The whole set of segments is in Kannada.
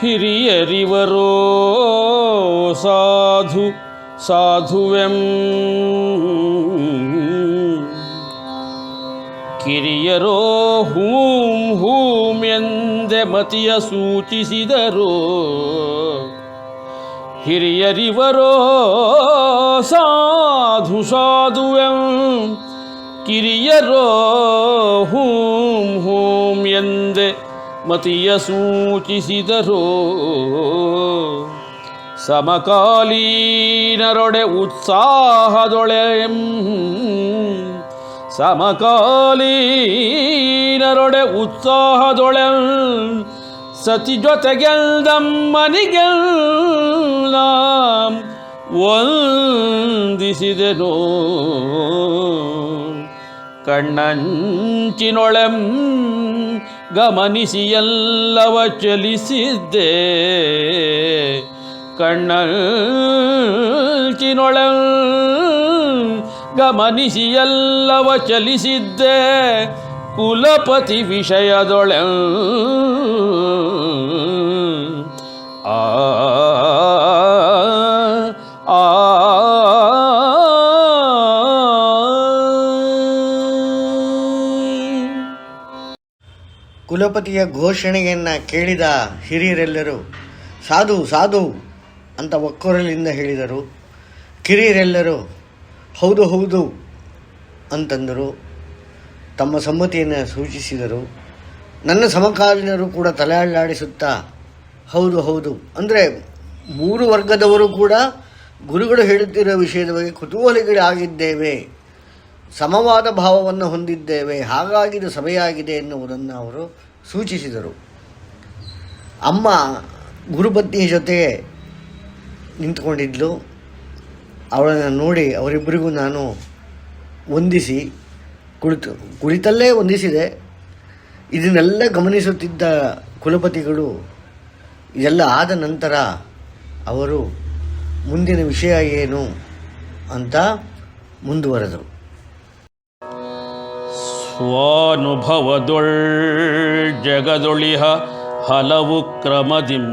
ಹಿರಿಯರಿವರೋ ಸಾಧು ಸಾಧುವೆಂ ಕಿರಿಯರೋ ಹೂಂ ಹೂಂ ಎಂದೆ ಮತಿಯ ಸೂಚಿಸಿದರು. ಹಿರಿಯರಿವರೋ ಸಾಧು ಸಾಧುವೆಂ ಕಿರಿಯರೋ ಹೂಂ ಹೂಂ ಎಂದೆ ಮತಿಯ ಸೂಚಿಸಿದರು. ಸಮಕಾಲೀನರೊಡೆ ಉತ್ಸಾಹದೊಳೆಂ ಸಮಕಾಲೀನರೊಡೆ ಉತ್ಸಾಹದೊಳೆಂ ಸತಿ ಜೊತೆಗೆಲ್ದಮ್ಮನಿಗೆಲ್ಲ ವಂದಿಸಿದೆನೋ. ಕಣ್ಣಂಚಿನೊಳೆಂ ಗಮನಿಸಿ ಎಲ್ಲವ ಚಲಿಸಿದ್ದೆ. ಕಣ್ಣಂಚಿನೊಳೆಂ ಗಮನಿಸಿ ಎಲ್ಲವ ಚಲಿಸಿದ್ದೆ. ಕುಲಪತಿ ವಿಷಯದೊಳೆಂ ಆ ಆ ಕುಲಪತಿಯ ಘೋಷಣೆಯನ್ನು ಕೇಳಿದ ಹಿರಿಯರೆಲ್ಲರೂ ಸಾಧು ಸಾಧು ಅಂತ ಒಕ್ಕೊರಲಿಂದ ಹೇಳಿದರು. ಕಿರಿಯರೆಲ್ಲರೂ ಹೌದು ಹೌದು ಅಂತಂದರು, ತಮ್ಮ ಸಮ್ಮತಿಯನ್ನು ಸೂಚಿಸಿದರು. ನನ್ನ ಸಮಕಾಲೀನರು ಕೂಡ ತಲೆ ಅಲ್ಲಾಡಿಸುತ್ತಾ ಹೌದು ಹೌದು ಅಂದರೆ ಮೂರು ವರ್ಗದವರು ಕೂಡ ಗುರುಗಳು ಹೇಳುತ್ತಿರುವ ವಿಷಯದ ಬಗ್ಗೆ ಕುತೂಹಲಿಗಳಾಗಿದ್ದೇವೆ, ಸಮವಾದ ಭಾವವನ್ನು ಹೊಂದಿದ್ದೇವೆ, ಹಾಗಾಗಿ ಇದು ಸಭೆಯಾಗಿದೆ ಎನ್ನುವುದನ್ನು ಅವರು ಸೂಚಿಸಿದರು. ಅಮ್ಮ ಗುರುಪತ್ನಿಯ ಜೊತೆಗೆ ನಿಂತುಕೊಂಡಿದ್ಲು. ಅವಳನ್ನು ನೋಡಿ ಅವರಿಬ್ಬರಿಗೂ ನಾನು ವಂದಿಸಿ ಕುಳಿತಲ್ಲೇ ವಂದಿಸಿದೆ. ಇದನ್ನೆಲ್ಲ ಗಮನಿಸುತ್ತಿದ್ದ ಕುಲಪತಿಗಳು ಇದೆಲ್ಲ ಆದ ನಂತರ ಅವರು ಮುಂದಿನ ವಿಷಯ ಏನು ಅಂತ ಮುಂದುವರೆದರು. ಸ್ವಾನುಭವದೊಳ್ ಜಗದೊಳಿಹ ಹಲವು ಕ್ರಮದಿಂ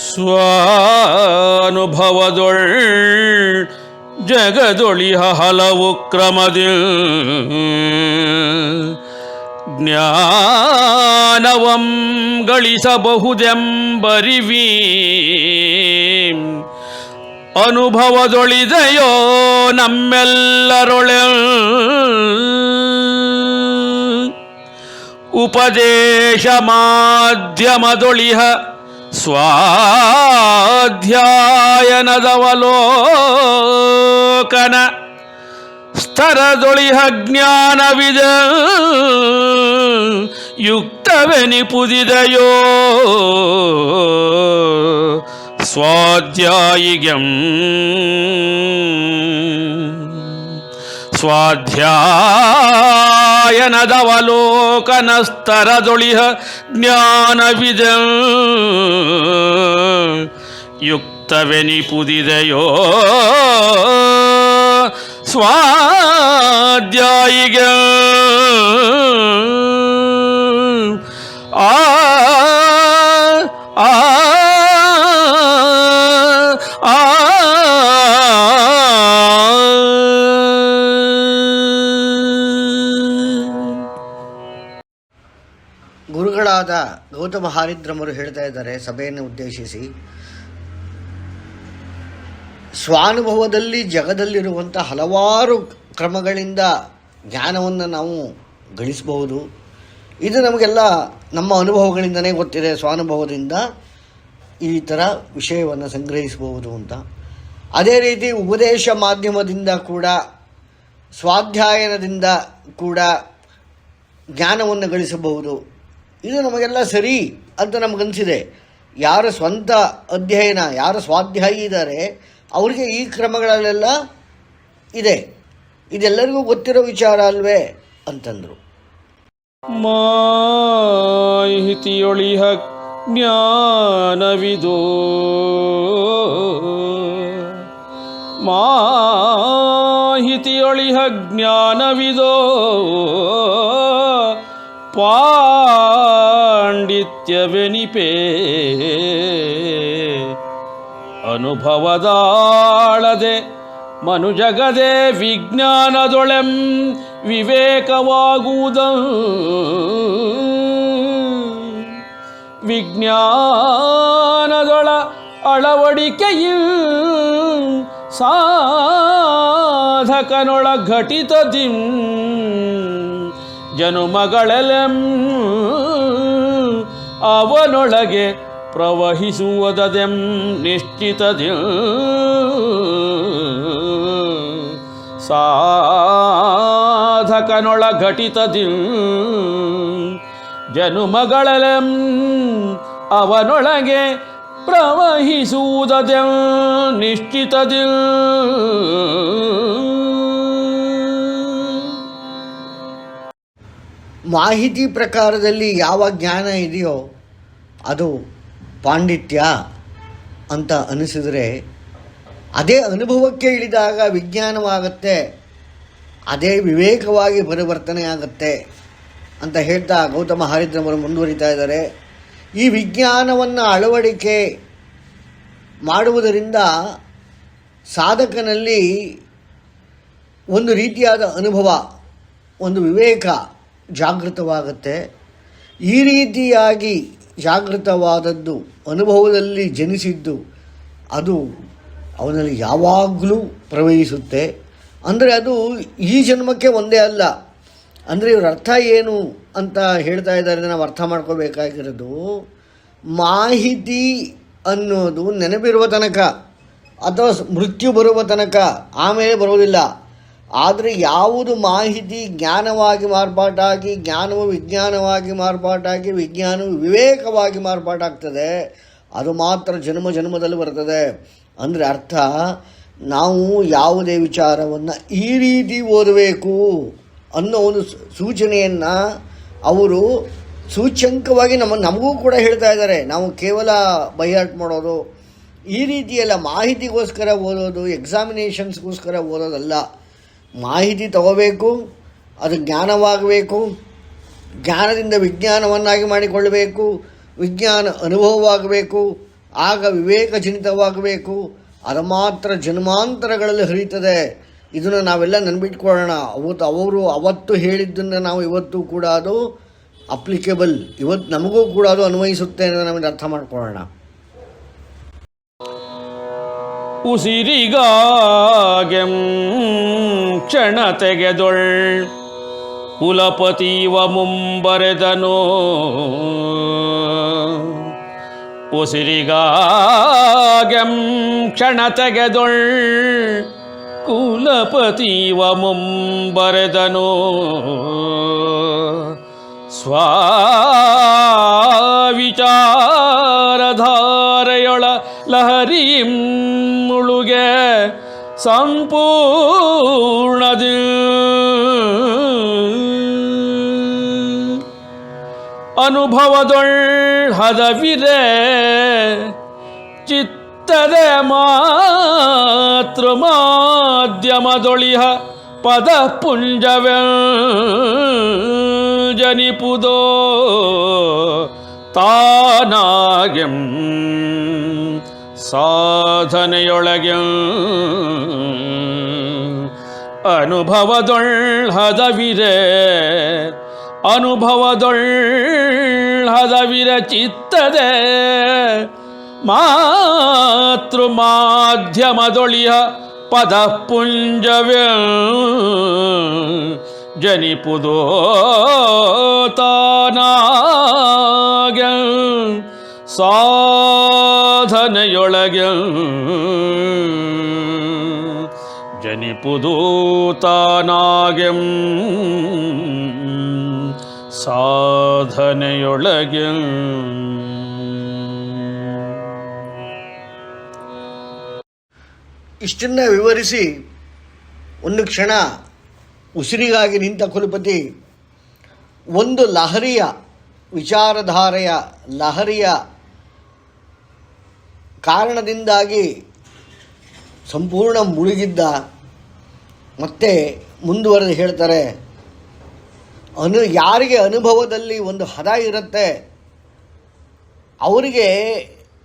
ಸ್ವಾನುಭವದೊಳ್ ಜಗದೊಳಿಹ ಹಲವು ಕ್ರಮದಿಂ ಜ್ಞಾನವಂ ಗಳಿಸಬಹುದೆಂಬರಿವಿ ಅನುಭವದೊಳಿದೆಯೋ ನಮ್ಮೆಲ್ಲರೊಳೆ ಉಪದೇಶ ಮಾಧ್ಯಮದೊಳಿಹ ಸ್ವಾಧ್ಯಾಯನದವಲೋಕನ ಸ್ತರದೊಳಿಹ ಜ್ಞಾನವಿದ ಯುಕ್ತವೆನಿಪುದಿದೆಯೋ ಸ್ವಾಧ್ಯಾಯಿಗಂ ಸ್ವಾಧ್ಯಾಯನದವಲೋಕನಸ್ತರದೊಳಿಹ ಜ್ಞಾನವಿದ ಯುಕ್ತವೆನಿಪುದಿದೆಯೋ ಸ್ವಾಧ್ಯಾಯಿಗ ಆ ಆ ಆ ಗುರುಗಳಾದ ಗೌತಮ ಹಾರಿದ್ರಮರು ಹೇಳ್ತಾ ಇದ್ದಾರೆ ಸಭೆಯನ್ನು ಉದ್ದೇಶಿಸಿ, ಸ್ವಾನುಭವದಲ್ಲಿ ಜಗದಲ್ಲಿರುವಂಥ ಹಲವಾರು ಕ್ರಮಗಳಿಂದ ಜ್ಞಾನವನ್ನು ನಾವು ಗಳಿಸಬಹುದು. ಇದು ನಮಗೆಲ್ಲ ನಮ್ಮ ಅನುಭವಗಳಿಂದನೇ ಗೊತ್ತಿದೆ. ಸ್ವಾನುಭವದಿಂದ ಈ ಥರ ವಿಷಯವನ್ನು ಸಂಗ್ರಹಿಸಬಹುದು ಅಂತ. ಅದೇ ರೀತಿ ಉಪದೇಶ ಮಾಧ್ಯಮದಿಂದ ಕೂಡ, ಸ್ವಾಧ್ಯಾಯನದಿಂದ ಕೂಡ ಜ್ಞಾನವನ್ನು ಗಳಿಸಬಹುದು. ಇದು ನಮಗೆಲ್ಲ ಸರಿ ಅಂತ ನಮಗನ್ಸಿದೆ. ಯಾರ ಸ್ವಂತ ಅಧ್ಯಯನ, ಯಾರ ಸ್ವಾಧ್ಯಾಯಿ ಇದ್ದಾರೆ ಅವರಿಗೆ ಈ ಕ್ರಮಗಳಲ್ಲೆಲ್ಲ ಇದೆ. ಇದೆಲ್ಲರಿಗೂ ಗೊತ್ತಿರೋ ವಿಚಾರ ಅಲ್ವೇ ಅಂತಂದರು. ಮಾಹಿತಿಯೊಳಿಹ ಜ್ಞಾನವಿದೋ ಮಾಹಿತಿಯೊಳಿಹ ಜ್ಞಾನವಿದೋ ಪಾಂಡವರ ಪಾಂಡಿತ್ಯವೆನಿಪೇ ಅನುಭವದಾಳದೆ ಮನುಜಗದೆ ವಿಜ್ಞಾನದೊಳೆಂ ವಿವೇಕವಾಗುವುದ ವಿಜ್ಞಾನದೊಳ ಅಳವಡಿಕೆಯು ಸಾಧಕನೊಳ ಘಟಿತದಿಂ ಜನುಮಗಳೆಲೆಂ ಅವನೊಳಗೆ ಪ್ರವಹಿಸುವುದದೆಂ ನಿಶ್ಚಿತದಿ ಸಾಧಕನೊಳ ಘಟಿತದಿ ಜನುಮಗಳೆಲೆಂ ಅವನೊಳಗೆ ಪ್ರವಹಿಸುವುದದೆಂ ನಿಶ್ಚಿತದಿ ಮಾಹಿತಿ ಪ್ರಕಾರದಲ್ಲಿ ಯಾವ ಜ್ಞಾನ ಇದೆಯೋ ಅದು ಪಾಂಡಿತ್ಯ ಅಂತ ಅನಿಸಿದರೆ, ಅದೇ ಅನುಭವಕ್ಕೆ ಇಳಿದಾಗ ವಿಜ್ಞಾನವಾಗುತ್ತೆ, ಅದೇ ವಿವೇಕವಾಗಿ ಪರಿವರ್ತನೆ ಆಗುತ್ತೆ ಅಂತ ಹೇಳ್ತಾ ಗೌತಮ ಹರಿದ್ರವರು ಮುಂದುವರಿತಾ ಇದ್ದಾರೆ. ಈ ವಿಜ್ಞಾನವನ್ನು ಅಳವಡಿಕೆ ಮಾಡುವುದರಿಂದ ಸಾಧಕನಲ್ಲಿ ಒಂದು ರೀತಿಯಾದ ಅನುಭವ, ಒಂದು ವಿವೇಕ ಜಾಗೃತವಾಗುತ್ತೆ. ಈ ರೀತಿಯಾಗಿ ಜಾಗೃತವಾದದ್ದು, ಅನುಭವದಲ್ಲಿ ಜನಿಸಿದ್ದು, ಅದು ಅವನಲ್ಲಿ ಯಾವಾಗಲೂ ಪ್ರವಹಿಸುತ್ತೆ. ಅಂದರೆ ಅದು ಈ ಜನ್ಮಕ್ಕೆ ಒಂದೇ ಅಲ್ಲ. ಅಂದರೆ ಇವ್ರ ಅರ್ಥ ಏನು ಅಂತ ಹೇಳ್ತಾ ಇದ್ದಾರೆ, ನಾವು ಅರ್ಥ ಮಾಡ್ಕೋಬೇಕಾಗಿರೋದು, ಮಾಹಿತಿ ಅನ್ನೋದು ನೆನಪಿರುವ ತನಕ ಅಥವಾ ಮೃತ್ಯು ಬರುವ ತನಕ, ಆಮೇಲೆ ಬರೋದಿಲ್ಲ. ಆದರೆ ಯಾವುದು ಮಾಹಿತಿ ಜ್ಞಾನವಾಗಿ ಮಾರ್ಪಾಟಾಗಿ, ಜ್ಞಾನವು ವಿಜ್ಞಾನವಾಗಿ ಮಾರ್ಪಾಟಾಗಿ, ವಿಜ್ಞಾನವು ವಿವೇಕವಾಗಿ ಮಾರ್ಪಾಟಾಗ್ತದೆ, ಅದು ಮಾತ್ರ ಜನ್ಮ ಜನ್ಮದಲ್ಲಿ ಬರ್ತದೆ. ಅಂದರೆ ಅರ್ಥ, ನಾವು ಯಾವುದೇ ವಿಚಾರವನ್ನು ಈ ರೀತಿ ಓದಬೇಕು ಅನ್ನೋ ಒಂದು ಸೂಚನೆಯನ್ನು ಅವರು ಸೂಚ್ಯಂಕವಾಗಿ ನಮಗೂ ಕೂಡ ಹೇಳ್ತಾ ಇದ್ದಾರೆ. ನಾವು ಕೇವಲ ಬೈಹಾರ್ಟ್ ಮಾಡೋದು ಈ ರೀತಿಯೆಲ್ಲ ಮಾಹಿತಿಗೋಸ್ಕರ ಓದೋದು, ಎಕ್ಸಾಮಿನೇಷನ್ಸ್ಗೋಸ್ಕರ ಓದೋದಲ್ಲ. ಮಾಹಿತಿ ತಗೋಬೇಕು, ಅದು ಜ್ಞಾನವಾಗಬೇಕು, ಜ್ಞಾನದಿಂದ ವಿಜ್ಞಾನವನ್ನಾಗಿ ಮಾಡಿಕೊಳ್ಳಬೇಕು, ವಿಜ್ಞಾನ ಅನುಭವವಾಗಬೇಕು, ಆಗ ವಿವೇಕಜನಿತವಾಗಬೇಕು. ಅದು ಮಾತ್ರ ಜನ್ಮಾಂತರಗಳಲ್ಲಿ ಹರಿಯುತ್ತದೆ. ಇದನ್ನು ನಾವೆಲ್ಲ ನೆನಪಿಟ್ಕೊಳ್ಳೋಣ. ಅವತ್ತು ಹೇಳಿದ್ದನ್ನು ನಾವು ಇವತ್ತು ಕೂಡ ಅದು ಅಪ್ಲಿಕೇಬಲ್, ಇವತ್ತು ನಮಗೂ ಕೂಡ ಅದು ಅನ್ವಯಿಸುತ್ತೆ ಅನ್ನೋದು ನಮಗೆ ಅರ್ಥ ಮಾಡ್ಕೊಳ್ಳೋಣ. ಉಸಿರಿಗಾಗೆಂ ಕ್ಷಣ ತೆಗೆದೊಳ್ ಕುಲಪತಿವ ಮುಂಬರೆದನೋ ಉಸಿರಿಗಾಗೆಂ ಕ್ಷಣ ತೆಗೆದೊಳ್ ಕುಲಪತಿವ ಮುಂಬರೆದನೋ ಸ್ವಾವಿಚಾರಧಾರೆಯೊಳ ಲಹರಿಂ ಮುಳುಗೆ ಸಂಪೂರ್ಣದಿ ಅನುಭವದೊಳ್ ಹದವಿರೆ ಚಿತ್ತದೆ ಮಾತೃ ಮಾಧ್ಯಮದೊಳಿಹ ಪದ ಪುಂಜವೆ ಜನಿಪುದೋ ತಾನಾಗೆಂ ಸಾಧನೆಯೊಳಗೆ ಅನುಭವದೊಳ್ ಹದವಿರೆ ಚಿತ್ತದೆ ಮಾತೃ ಮಾಧ್ಯಮದೊಳಿಯ ಪದ ಪುಂಜವ್ಯ ಜನಿಪುದೋ ತಾನಾಗ ಸಾಧನೆಯೊಳಗೆ ಜನಿಪುದೋ ತಾನಾಗೆಂ ಸಾಧನೆಯೊಳಗೆ. ಇಷ್ಟನ್ನು ವಿವರಿಸಿ ಒಂದು ಕ್ಷಣ ಉಸಿರಿಗಾಗಿ ನಿಂತ ಕುಲಪತಿ ಒಂದು ಲಹರಿಯ, ವಿಚಾರಧಾರೆಯ ಲಹರಿಯ ಕಾರಣದಿಂದಾಗಿ ಸಂಪೂರ್ಣ ಮುಳುಗಿದ್ದ. ಮತ್ತೆ ಮುಂದುವರೆದು ಹೇಳ್ತಾರೆ, ಯಾರಿಗೆ ಅನುಭವದಲ್ಲಿ ಒಂದು ಹದ ಇರುತ್ತೆ, ಅವರಿಗೆ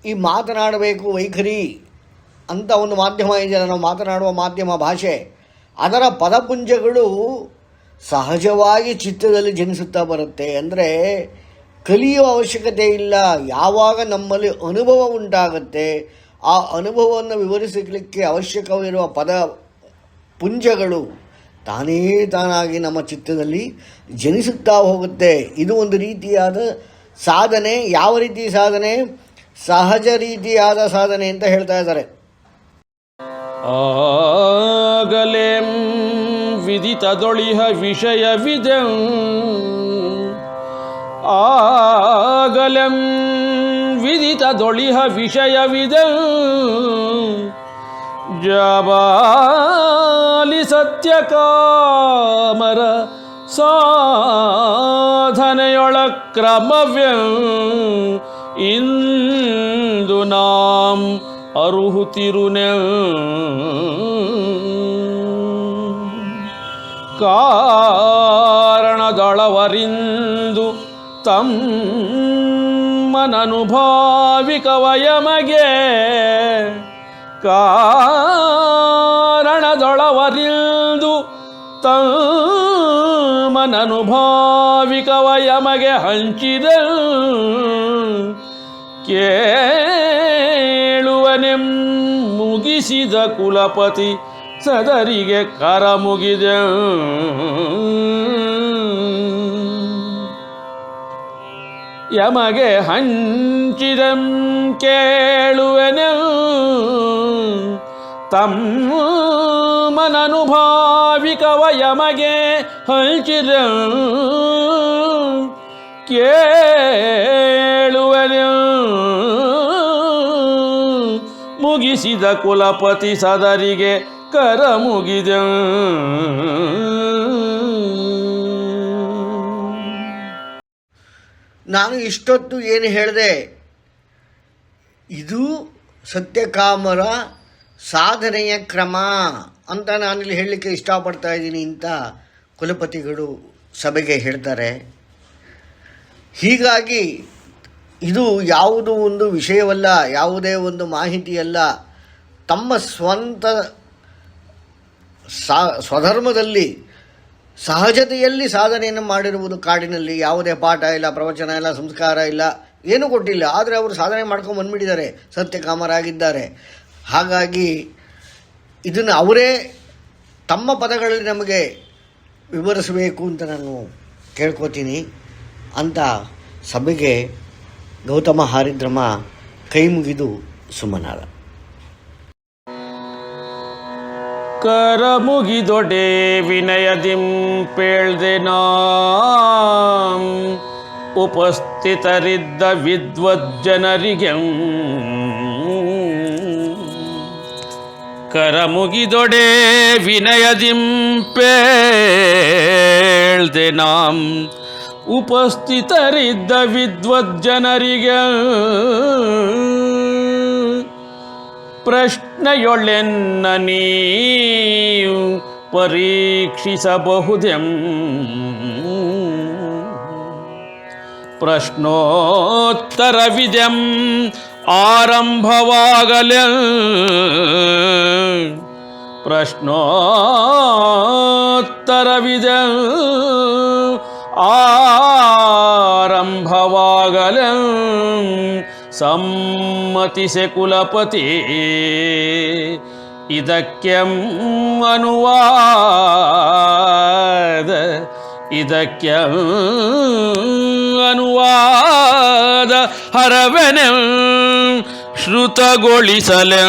ಈ ಮಾತನಾಡಬೇಕು ವೈಖರಿ ಅಂತ ಒಂದು ಮಾಧ್ಯಮ ಇದೆಯಲ್ಲ, ನಾವು ಮಾತನಾಡುವ ಮಾಧ್ಯಮ ಭಾಷೆ, ಅದರ ಪದಪುಂಜಗಳು ಸಹಜವಾಗಿ ಚಿತ್ತದಲ್ಲಿ ಜನಿಸುತ್ತಾ ಬರುತ್ತೆ. ಅಂದರೆ ಕಲಿಯುವ ಅವಶ್ಯಕತೆ ಇಲ್ಲ. ಯಾವಾಗ ನಮ್ಮಲ್ಲಿ ಅನುಭವ ಉಂಟಾಗುತ್ತೆ, ಆ ಅನುಭವವನ್ನು ವಿವರಿಸಲಿಕ್ಕೆ ಅವಶ್ಯಕವಿರುವ ಪದ ಪುಂಜಗಳು ತಾನೇ ತಾನಾಗಿ ನಮ್ಮ ಚಿತ್ತದಲ್ಲಿ ಜನಿಸುತ್ತಾ ಹೋಗುತ್ತೆ. ಇದು ಒಂದು ರೀತಿಯಾದ ಸಾಧನೆ. ಯಾವ ರೀತಿ ಸಾಧನೆ? ಸಹಜ ರೀತಿಯಾದ ಸಾಧನೆ ಅಂತ ಹೇಳ್ತಾ ಇದ್ದಾರೆ. ಆಗಲೆಂ ವಿದಿತದೊಳಿಹ ವಿಷಯವಿದಂ, ಆಗಲೆಂ ವಿದಿತದೊಳಿಹ ವಿಷಯವಿದಂ, ಜಬಾಲಿ ಸತ್ಯಕಾಮರ ಸಾಧನೆಯೊಳ ಕ್ರಮವ್ಯಂ, ಇಂದು ನಾಂ ಅರುಹುತಿರುನೆ ಕಾರಣದೊಳವರಿಂದು ತಮ್ಮನನುಭಾವಿಕವಯಮಗೆ, ಕಾರಣದೊಳವರಿಂದು ತಮ್ಮನನುಭಾವಿಕವಯಮಗೆ ಹಂಚಿದ ಕೇಳುವನೆಂ ಮುಗಿಸಿದ ಕುಲಪತಿ ಸದರಿಗೆ ಕರ ಮುಗಿದ. ಯಮಗೆ ಹಂಚಿದಂ ಕೇಳುವೆನೆಂ ತಮ್ಮನನುಭಾವಿಕವ ಯಮಗೆ ಹಂಚಿದಂ ಕೇಳುವೆನೆಂ ಮುಗಿಸಿದ ಕುಲಪತಿ ಸದರಿಗೆ ಕರ ಮುಗಿದ. ನಾನು ಇಷ್ಟೊತ್ತು ಏನು ಹೇಳಿದೆ, ಇದು ಸತ್ಯಕಾಮರ ಸಾಧನೆಯ ಕ್ರಮ ಅಂತ ನಾನಿಲ್ಲಿ ಹೇಳಲಿಕ್ಕೆ ಇಷ್ಟಪಡ್ತಾ ಇದ್ದೀನಿ ಅಂತ ಕುಲಪತಿಗಳು ಸಭೆಗೆ ಹೇಳ್ತಾರೆ. ಹೀಗಾಗಿ ಇದು ಯಾವುದೂ ಒಂದು ವಿಷಯವಲ್ಲ, ಯಾವುದೇ ಒಂದು ಮಾಹಿತಿಯಲ್ಲ. ತಮ್ಮ ಸ್ವಂತ ಸ್ವಧರ್ಮದಲ್ಲಿ ಸಹಜತೆಯಲ್ಲಿ ಸಾಧನೆಯನ್ನು ಮಾಡಿರುವುದು. ಕಾಡಿನಲ್ಲಿ ಯಾವುದೇ ಪಾಠ ಇಲ್ಲ, ಪ್ರವಚನ ಇಲ್ಲ, ಸಂಸ್ಕಾರ ಇಲ್ಲ, ಏನೂ ಕೊಟ್ಟಿಲ್ಲ. ಆದರೆ ಅವರು ಸಾಧನೆ ಮಾಡ್ಕೊಂಡು ಬಂದುಬಿಟ್ಟಿದ್ದಾರೆ, ಸತ್ಯಕಾಮರಾಗಿದ್ದಾರೆ. ಹಾಗಾಗಿ ಇದನ್ನು ಅವರೇ ತಮ್ಮ ಪದಗಳಲ್ಲಿ ನಮಗೆ ವಿವರಿಸಬೇಕು ಅಂತ ನಾನು ಕೇಳ್ಕೊತೀನಿ ಅಂತ ಸಭೆಗೆ ಗೌತಮ ಹಾರಿದ್ರಮ ಕೈ ಮುಗಿದು ಸುಮ್ಮನಾದ. ಕರ ಮುಗಿದೊಡೆ ವಿನಯದಿಂ ಪೇಳ್ದೆ ನಾಂ ಉಪಸ್ಥಿತರಿದ್ದ ವಿದ್ವಜ್ಜನರಿಗೆ. ಕರ ಮುಗಿದೊಡೆ ವಿನಯದಿಂ ಪೇಳ್ದೆ ನಾಂ ಉಪಸ್ಥಿತರಿದ್ದ ವಿದ್ವಜ್ಜನರಿಗೆ. ಪ್ರಶ್ನೆಯೊಳೆನ್ನ ನೀವು ಪರೀಕ್ಷಿಸಬಹುದೆಂ. ಪ್ರಶ್ನೋತ್ತರವಿದೆಂ ಆರಂಭವಾಗಲೆ. ಪ್ರಶ್ನೋತ್ತರವಿದೆಂ ಆರಂಭವಾಗಲೆ. ಸಮ್ಮತಿಸೆ ಕುಲಪತಿ ಇದಕ್ಕೆಂ ಅನುವಾದ. ಇದಕ್ಕೆಂ ಅನುವಾದ ಹರವೆನೆ ಶ್ರುತಗೊಳಿಸಲೆ.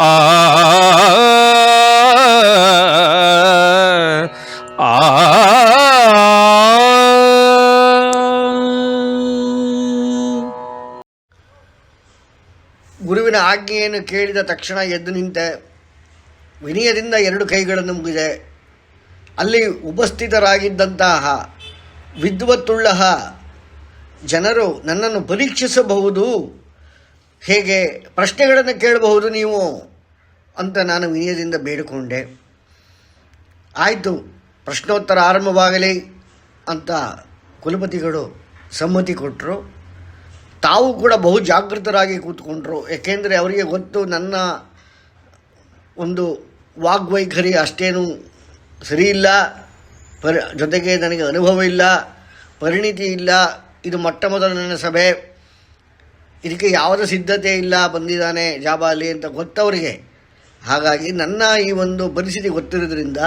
ಆ ಗುರುವಿನ ಆಜ್ಞೆಯನ್ನು ಕೇಳಿದ ತಕ್ಷಣ ಎದ್ದು ನಿಂತೆ ವಿನಯದಿಂದ 2 ಕೈಗಳನ್ನು ಮುಗಿದೆ. ಅಲ್ಲಿ ಉಪಸ್ಥಿತರಾಗಿದ್ದಂತಹ ವಿದ್ವತ್ತುಳ್ಳ ಜನರು ನನ್ನನ್ನು ಪರೀಕ್ಷಿಸಬಹುದು, ಹೇಗೆ ಪ್ರಶ್ನೆಗಳನ್ನು ಕೇಳಬಹುದು ನೀವು ಅಂತ ನಾನು ವಿನಯದಿಂದ ಬೇಡಿಕೊಂಡೆ. ಆಯಿತು, ಪ್ರಶ್ನೋತ್ತರ ಆರಂಭವಾಗಲಿ ಅಂತ ಕುಲಪತಿಗಳು ಸಮ್ಮತಿ ಕೊಟ್ಟರು. ತಾವು ಕೂಡ ಬಹು ಜಾಗೃತರಾಗಿ ಕೂತ್ಕೊಂಡ್ರು. ಏಕೆಂದರೆ ಅವರಿಗೆ ಗೊತ್ತು ನನ್ನ ಒಂದು ವಾಗ್ವೈಖರಿ ಅಷ್ಟೇನು ಸರಿಯಿಲ್ಲ, ಜೊತೆಗೆ ನನಗೆ ಅನುಭವ ಇಲ್ಲ, ಪರಿಣಿತಿ ಇಲ್ಲ, ಇದು ಮೊಟ್ಟ ಮೊದಲ ನನ್ನ ಸಭೆ, ಇದಕ್ಕೆ ಯಾವುದೇ ಸಿದ್ಧತೆ ಇಲ್ಲ, ಬಂದಿದ್ದಾನೆ ಜಾಬಾಲಿ ಅಂತ ಗೊತ್ತವರಿಗೆ. ಹಾಗಾಗಿ ನನ್ನ ಈ ಒಂದು ಪರಿಸ್ಥಿತಿ ಗೊತ್ತಿರೋದ್ರಿಂದ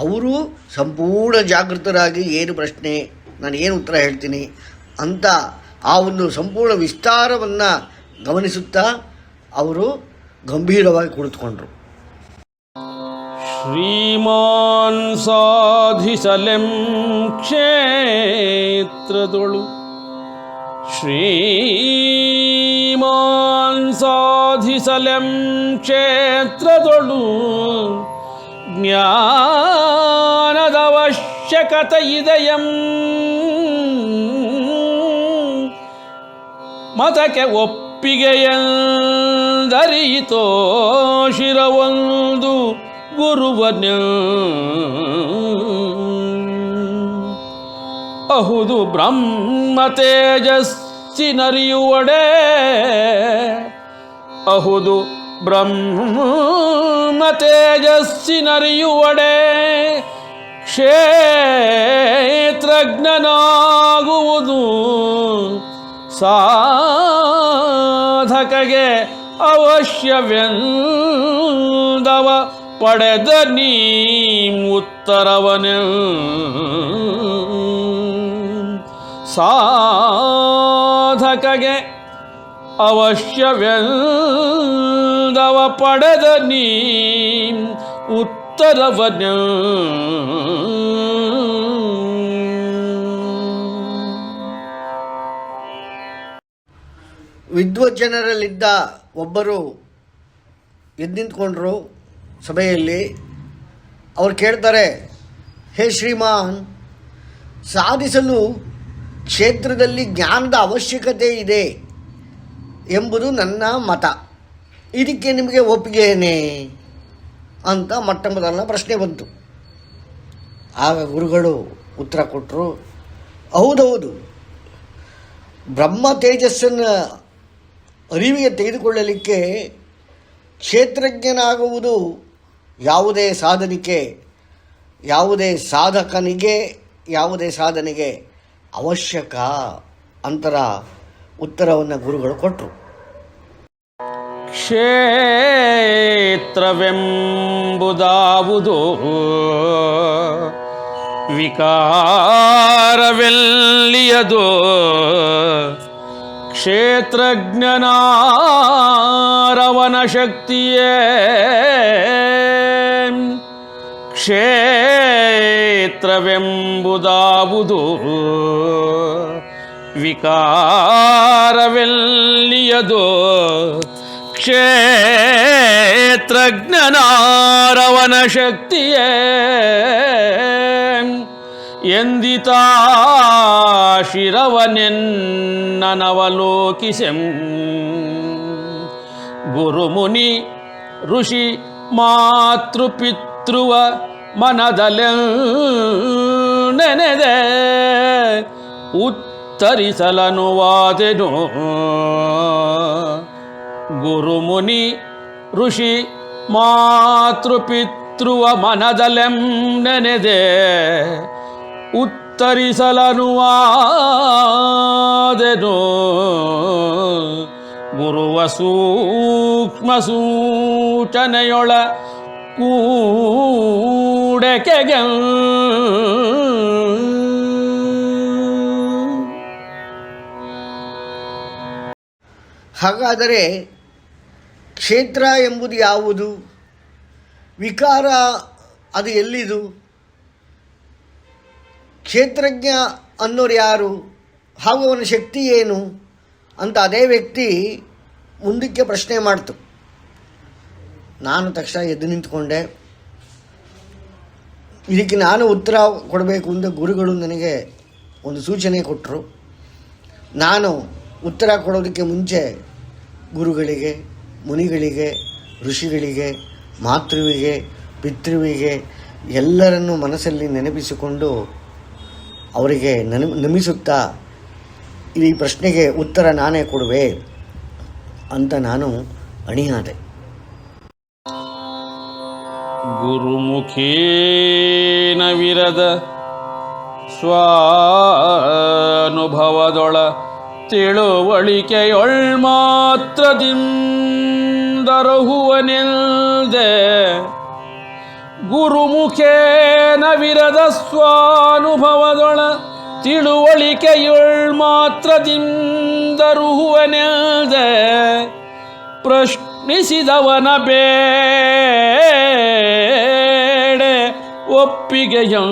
ಅವರು ಸಂಪೂರ್ಣ ಜಾಗೃತರಾಗಿ ಏನು ಪ್ರಶ್ನೆ, ನಾನು ಏನು ಉತ್ತರ ಹೇಳ್ತೀನಿ ಅಂತ ಆ ಒಂದು ಸಂಪೂರ್ಣ ವಿಸ್ತಾರವನ್ನು ಗಮನಿಸುತ್ತಾ ಅವರು ಗಂಭೀರವಾಗಿ ಕುಳಿತುಕೊಂಡ್ರು. ಶ್ರೀಮಾನ್ ಸಾಧಿಸಲೆಂ ಕ್ಷೇತ್ರದೊಳು ಶ್ರೀಮಾನ್ ಸಾಧಿಸಲೆಂ ಕ್ಷೇತ್ರದೊಳು ಜ್ಞಾನದ ಅವಶ್ಯಕತೆ ಇದೆಯಂ ಮತಕ್ಕೆ ಒಪ್ಪಿಗೆಯಂದರಿಯಿತೋ ಶಿರವೊಂದು ಗುರುವನ್ಯ ಅಹುದು ಬ್ರಹ್ಮ ತೇಜಸ್ಸಿನರಿಯುವಡೆ ಅಹುದು ಬ್ರಹ್ಮ ತೇಜಸ್ಸಿನರಿಯುವಡೆ ಕ್ಷೇತ್ರಜ್ಞನಾಗುವುದು ಸಾಧಕಗೆ ಅವಶ್ಯವೆಂದವ ಪಡೆದ ನೀ ಉತ್ತರವನು ಸಾಧಕಗೆ ಅವಶ್ಯವೆಂದವ ಪಡೆದ ನೀ ಉತ್ತರವನು ವಿದ್ವಜ್ಜನರಲ್ಲಿದ್ದ ಒಬ್ಬರು ಎದ್ದು ನಿಂತ್ಕೊಂಡ್ರು ಸಭೆಯಲ್ಲಿ. ಅವ್ರು ಕೇಳ್ತಾರೆ, ಹೇ ಶ್ರೀಮಾನ್, ಸಾಧಿಸಲು ಕ್ಷೇತ್ರದಲ್ಲಿ ಜ್ಞಾನದ ಅವಶ್ಯಕತೆ ಇದೆ ಎಂಬುದು ನನ್ನ ಮತ, ಇದಕ್ಕೆ ನಿಮಗೆ ಒಪ್ಪಿಗೆಯೇ ಅಂತ ಮೊಟ್ಟ ಮೊದಲನ ಪ್ರಶ್ನೆ ಬಂತು. ಆಗ ಗುರುಗಳು ಉತ್ತರ ಕೊಟ್ಟರು, ಹೌದೌದು, ಬ್ರಹ್ಮ ತೇಜಸ್ಸನ್ನು ಅರಿವಿಗೆ ತೆಗೆದುಕೊಳ್ಳಲಿಕ್ಕೆ ಕ್ಷೇತ್ರಜ್ಞನಾಗುವುದು ಯಾವುದೇ ಸಾಧನಿಕೆ, ಯಾವುದೇ ಸಾಧಕನಿಗೆ, ಯಾವುದೇ ಸಾಧನೆಗೆ ಅವಶ್ಯಕ ಅಂತರ ಉತ್ತರವನ್ನು ಗುರುಗಳು ಕೊಟ್ಟರು. ಕ್ಷೇತ್ರವೆಂಬುದಾವುದು ವಿಕಾರವೆಲ್ಲಿಯದು ಕ್ಷೇತ್ರಜ್ಞನಾರವನ ಶಕ್ತಿಯೇ ಕ್ಷೇತ್ರವೆಂಬುದಾವುದು ವಿಕಾರವೆಲ್ಲಿಯದು ಕ್ಷೇತ್ರಜ್ಞನಾರವನ ಶಕ್ತಿಯೇ ಎಂದಿತಾ ಶಿರವನೆನ್ನನವಲೋಕಿಸೆಂ ಗುರುಮುನಿ ಋಷಿ ಮಾತೃಪಿತೃವ ಮನದಲೆನೆದೆ ಉತ್ತರಿಸಲನುವಾದೆನು ಗುರುಮುನಿ ಋಷಿ ಮಾತೃಪಿತೃವ ಮನದಲೆನೆದೆ ಉತ್ತರಿಸಲನುವಾದೆನು ಗುರುವ ಸೂಕ್ಷ್ಮ ಸೂಚನೆಯೊಳ ಕೂಡೆಕೆಗೆ ಹಾಗಾದರೆ ಕ್ಷೇತ್ರ ಎಂಬುದು ಯಾವುದು, ವಿಕಾರ ಅದು ಎಲ್ಲಿದು, ಕ್ಷೇತ್ರಜ್ಞ ಅನ್ನೋರು ಯಾರು, ಹಾಗೂ ಅವನ ಶಕ್ತಿ ಏನು ಅಂತ ಅದೇ ವ್ಯಕ್ತಿ ಮುಂದಕ್ಕೆ ಪ್ರಶ್ನೆ ಮಾಡ್ತು. ನಾನು ತಕ್ಷಣ ಎದ್ದು ನಿಂತ್ಕೊಂಡೆ. ಇದಕ್ಕೆ ನಾನು ಉತ್ತರ ಕೊಡಬೇಕು ಅಂತ ಗುರುಗಳು ನನಗೆ ಒಂದು ಸೂಚನೆ ಕೊಟ್ಟರು. ನಾನು ಉತ್ತರ ಕೊಡೋದಕ್ಕೆ ಮುಂಚೆ ಗುರುಗಳಿಗೆ, ಮುನಿಗಳಿಗೆ, ಋಷಿಗಳಿಗೆ, ಮಾತೃವಿಗೆ, ಪಿತೃವಿಗೆ ಎಲ್ಲರನ್ನೂ ಮನಸ್ಸಲ್ಲಿ ನೆನಪಿಸಿಕೊಂಡು ಅವರಿಗೆ ನಮಿಸುತ್ತಾ ಈ ಪ್ರಶ್ನೆಗೆ ಉತ್ತರ ನಾನೇ ಕೊಡುವೆ ಅಂತ ನಾನು ಅಣಿಯಾದೆ. ಗುರುಮುಖೇನ ವಿರದ ಸ್ವಾನುಭವದೊಳ ತಿಳುವಳಿಕೆಯೊಳ್ ಮಾತ್ರದಿಂದರಹುವನೆಲ್ದೆ. ಗುರುಮುಖೇನ ವಿರದ ಸ್ವಾನುಭವದೊಳ ತಿಳುವಳಿಕೆಯೊಳ್ ಮಾತ್ರದಿಂದರುಹುವನೆಲ್ದೆ. ಪ್ರಶ್ನಿಸಿದವನ ಬೇಡೆ ಒಪ್ಪಿಗೆಯಂ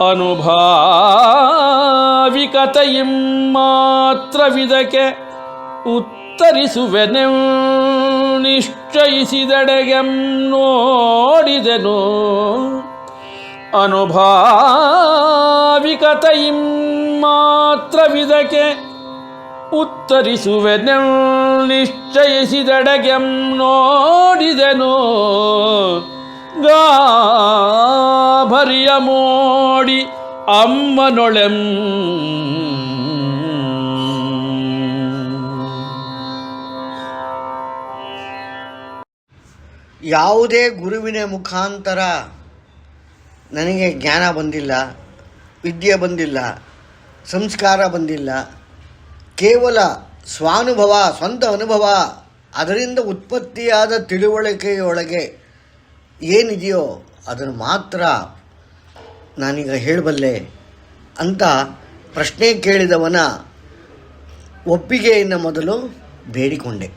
ಅನುಭಾವಿಕತೆಯಿಂ ಮಾತ್ರವಿದಕ್ಕೆ ಉತ್ತರಿಸುವೆನೆ. ನಿಶ್ಚಯಿಸಿದೆಡೆಗೆಂ ನೋಡಿದೆನು. ಅನುಭಾವಿಕತೆಯಿಂ ಮಾತ್ರವಿದಕ್ಕೆ ಉತ್ತರಿಸುವೆನೆ. ನಿಶ್ಚಯಿಸಿದೆಡೆಗೆಂ ನೋಡಿದೆನು. ಗಾಭರಿಯ ಮೋಡಿ ಅಮ್ಮನೊಳೆಂ. ಯಾವುದೇ ಗುರುವಿನ ಮುಖಾಂತರ ನನಗೆ ಜ್ಞಾನ ಬಂದಿಲ್ಲ, ವಿದ್ಯೆ ಬಂದಿಲ್ಲ, ಸಂಸ್ಕಾರ ಬಂದಿಲ್ಲ. ಕೇವಲ ಸ್ವಾನುಭವ, ಸ್ವಂತ ಅನುಭವ, ಅದರಿಂದ ಉತ್ಪತ್ತಿಯಾದ ತಿಳುವಳಿಕೆಯೊಳಗೆ ಏನಿದೆಯೋ ಅದನ್ನು ಮಾತ್ರ ನಾನೀಗ ಹೇಳಬಲ್ಲೆ ಅಂತ ಪ್ರಶ್ನೆ ಕೇಳಿದವನ ಒಪ್ಪಿಗೆಯನ್ನು ಮೊದಲು ಬೇಡಿಕೊಂಡೆ.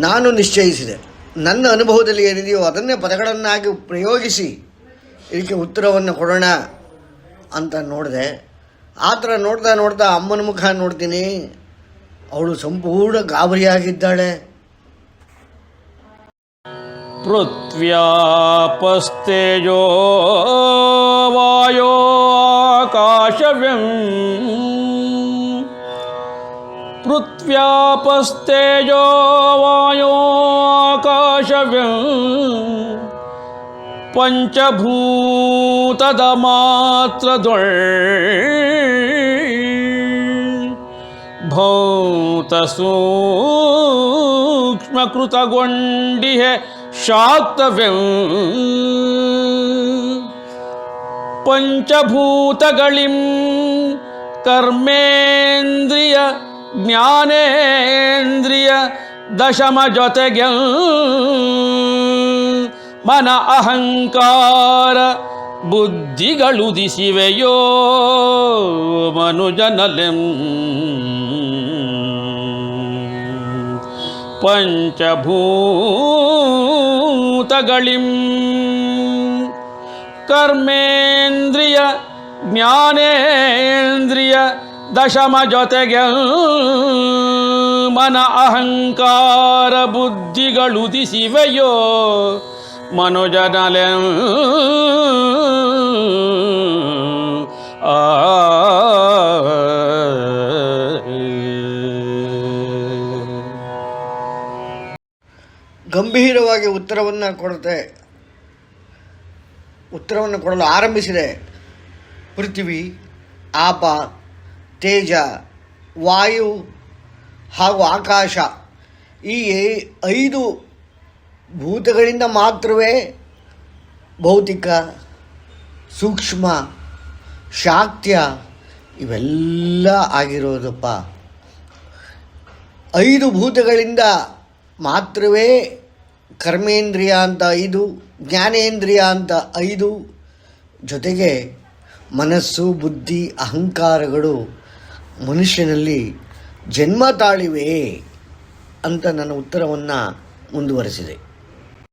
ನಾನು ನಿಶ್ಚಯಿಸಿದೆ, ನನ್ನ ಅನುಭವದಲ್ಲಿ ಏನಿದೆಯೋ ಅದನ್ನೇ ಪದಗಳನ್ನಾಗಿ ಪ್ರಯೋಗಿಸಿ ಇದಕ್ಕೆ ಉತ್ತರವನ್ನು ಕೊಡೋಣ ಅಂತ ನೋಡಿದೆ. ಆ ಥರ ನೋಡ್ತಾ ಅಮ್ಮನ ಮುಖ ನೋಡ್ತೀನಿ. ಅವಳು ಸಂಪೂರ್ಣ ಗಾಬರಿಯಾಗಿದ್ದಾಳೆ. ಪೃಥ್ವ್ಯಾಪಸ್ತೇಜೋ ವಾಯೋ ಆಕಾಶವ್ಯಂ. ಪೃಥ್ವ್ಯಾಪಸ್ತೇಜೋ ವಾಯೋ ಆಕಾಶವ್ಯಂ. ಪಂಚಭೂತದ ಮಾತ್ರದೊಳ್ ಭೌತ ಸೂಕ್ಷ್ಮಕೃತಗೊಂಡಿಹೆ ಶಾಕ್ತವ್ಯಂ. ಪಂಚಭೂತಗಳಿಂ ಕರ್ಮೇಂದ್ರಿಯ ಜ್ಞಾನೇಂದ್ರಿಯ ದಶಮ ಜೊತೆಗೆ ಮನ ಅಹಂಕಾರ ಬುದ್ಧಿಗಳುದಿಸಿವೆಯೋ ಮನುಜನಲೆಂ. ಪಂಚಭೂತಗಳಿಂ ಕರ್ಮೇಂದ್ರಿಯ ಜ್ಞಾನೇಂದ್ರಿಯ ದಶಮ ಜೊತೆಗೆ ಮನ ಅಹಂಕಾರ ಬುದ್ಧಿಗಳುದಿಸಿವೆಯೋ ಮನುಜನಲೆ. ಗಂಭೀರವಾಗಿ ಉತ್ತರವನ್ನು ಕೊಡಲು ಆರಂಭಿಸಿದೆ. ಪೃಥ್ವಿ, ಆಪ, ತೇಜ, ವಾಯು ಹಾಗೂ ಆಕಾಶ, ಈ 5 ಭೂತಗಳಿಂದ ಮಾತ್ರವೇ ಭೌತಿಕ, ಸೂಕ್ಷ್ಮ, ಶಾಕ್ತ್ಯ ಇವೆಲ್ಲ ಆಗಿರೋದಪ್ಪ. 5 ಭೂತಗಳಿಂದ ಮಾತ್ರವೇ ಕರ್ಮೇಂದ್ರಿಯ ಅಂತ 5, ಜ್ಞಾನೇಂದ್ರಿಯ ಅಂತ 5, ಜೊತೆಗೆ ಮನಸ್ಸು, ಬುದ್ಧಿ, ಅಹಂಕಾರಗಳು ಮನುಷ್ಯನಲ್ಲಿ ಜನ್ಮ ತಾಳಿವೆ ಅಂತ ನನ್ನ ಉತ್ತರವನ್ನು ಮುಂದುವರೆಸಿದೆ.